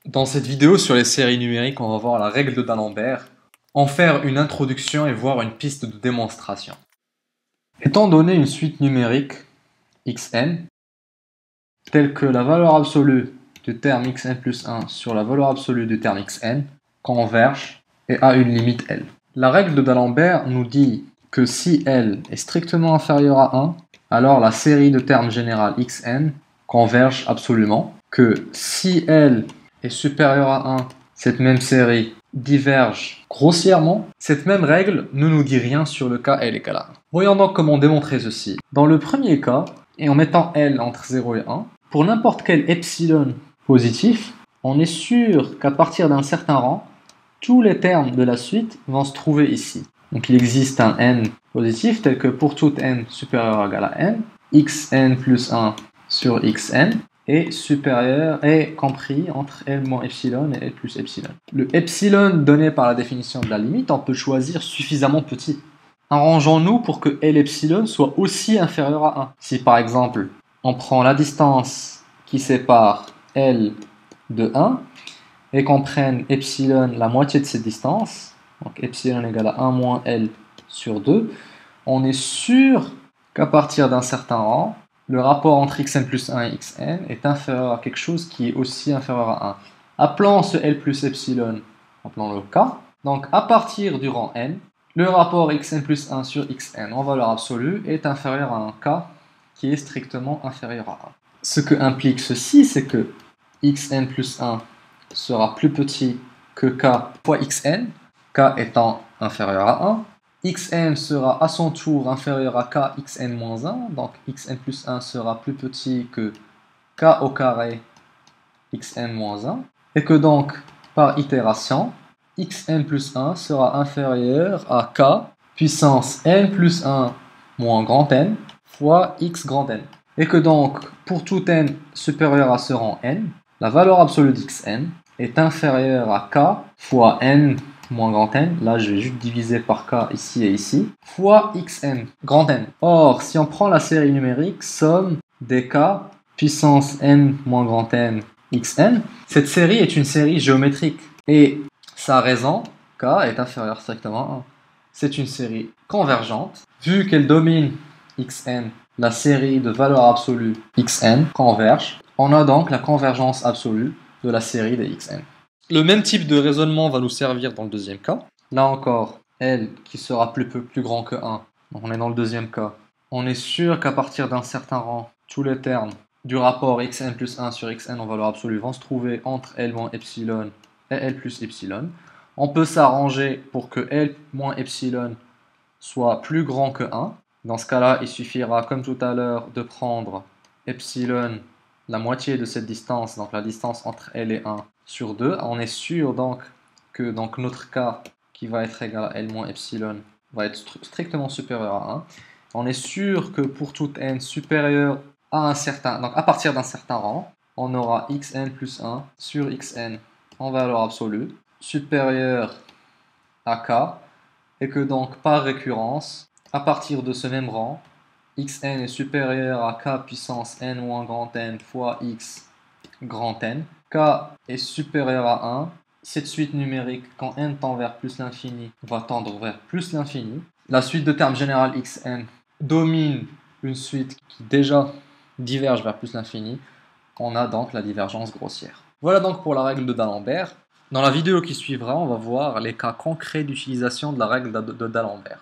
Dans cette vidéo sur les séries numériques, on va voir la règle de d'Alembert, en faire une introduction et voir une piste de démonstration. Étant donné une suite numérique xn, telle que la valeur absolue du terme xn plus 1 sur la valeur absolue du terme xn converge et a une limite L. La règle de d'Alembert nous dit que si L est strictement inférieur à 1, alors la série de termes générale xn converge absolument, que si L est supérieur à 1, cette même série diverge grossièrement. Cette même règle ne nous dit rien sur le cas L égale à 1. Voyons donc comment démontrer ceci. Dans le premier cas, et en mettant L entre 0 et 1, pour n'importe quel epsilon positif, on est sûr qu'à partir d'un certain rang, tous les termes de la suite vont se trouver ici. Donc il existe un n positif tel que pour tout n supérieur ou égal à n, xn plus 1 sur xn est supérieur est compris entre L moins epsilon et L plus epsilon. Le epsilon donné par la définition de la limite, on peut choisir suffisamment petit. Arrangeons-nous pour que L epsilon soit aussi inférieur à 1. Si par exemple, on prend la distance qui sépare L de 1 et qu'on prenne epsilon la moitié de cette distance, donc epsilon égale à 1 moins L sur 2, on est sûr qu'à partir d'un certain rang, le rapport entre xn plus 1 et xn est inférieur à quelque chose qui est aussi inférieur à 1. Appelons ce L plus epsilon, appelons-le k. Donc à partir du rang n, le rapport xn plus 1 sur xn en valeur absolue est inférieur à un k qui est strictement inférieur à 1. Ce que implique ceci, c'est que xn plus 1 sera plus petit que k fois xn, k étant inférieur à 1. xn sera à son tour inférieur à k xn moins 1, donc xn plus 1 sera plus petit que k au carré xn moins 1, et que donc, par itération, xn plus 1 sera inférieur à k puissance n plus 1 moins grand N fois x grand N. Et que donc, pour tout n supérieur à ce rang n, la valeur absolue d'xn est inférieure à k fois n moins grand N, là je vais juste diviser par k ici et ici, fois xn, grand N. Or, si on prend la série numérique, somme des k puissance n moins grand N xn, cette série est une série géométrique. Et sa raison, k est inférieure strictement à 1. C'est une série convergente, vu qu'elle domine xn, la série de valeurs absolues xn converge. On a donc la convergence absolue de la série des xn. Le même type de raisonnement va nous servir dans le deuxième cas. Là encore, L qui sera plus grand que 1. Donc on est dans le deuxième cas. On est sûr qu'à partir d'un certain rang, tous les termes du rapport xn plus 1 sur xn en valeur absolue vont se trouver entre L moins epsilon et L plus epsilon. On peut s'arranger pour que L moins epsilon soit plus grand que 1. Dans ce cas-là, il suffira, comme tout à l'heure, de prendre epsilon, la moitié de cette distance, donc la distance entre L et 1, sur 2. On est sûr donc que notre k, qui va être égal à L moins epsilon, va être strictement supérieur à 1. On est sûr que pour tout n supérieur à un certain, donc à partir d'un certain rang, on aura xn plus 1 sur xn en valeur absolue, supérieur à k, et que donc par récurrence, à partir de ce même rang, xn est supérieur à k puissance n moins grand N fois x grand N. K est supérieur à 1. Cette suite numérique, quand n tend vers plus l'infini, va tendre vers plus l'infini. La suite de termes générale xn domine une suite qui déjà diverge vers plus l'infini. On a donc la divergence grossière. Voilà donc pour la règle de d'Alembert. Dans la vidéo qui suivra, on va voir les cas concrets d'utilisation de la règle de d'Alembert.